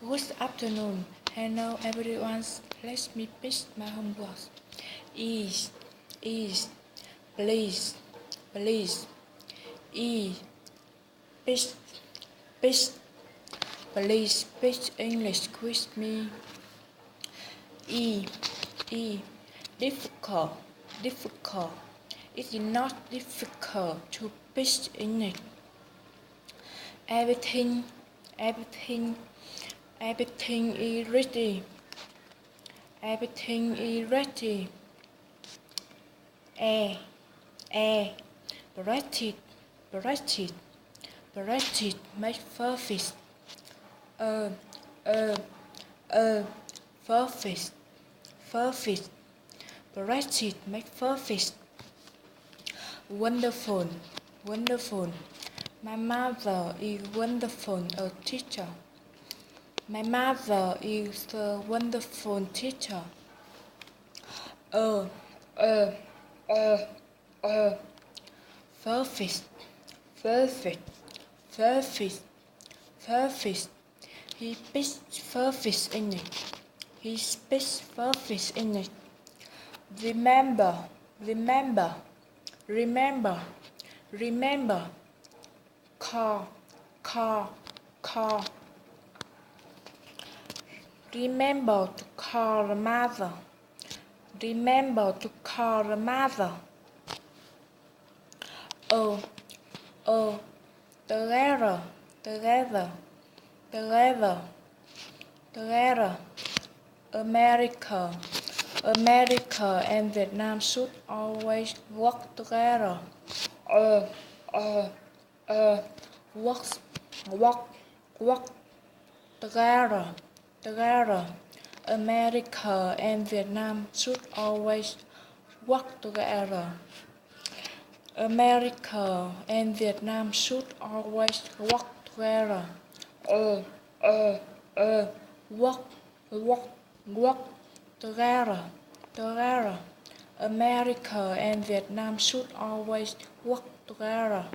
Good afternoon. Hello everyone. Let me fix my homework. Is, please, please. Fix, fix, please, fix English with me. E, difficult, difficult. It is not difficult to fix English. Everything is ready. Everything is ready. Practice, make perfect. Perfect. Practice, make perfect. Wonderful. My mother is wonderful, a teacher. My mother is a wonderful teacher. Perfect. He speaks perfect English. Remember. Call. Remember to call the mother. Together. America and Vietnam should always work together. Work together. America and Vietnam should always work together. America and Vietnam should always work together. Work together. America and Vietnam should always work together.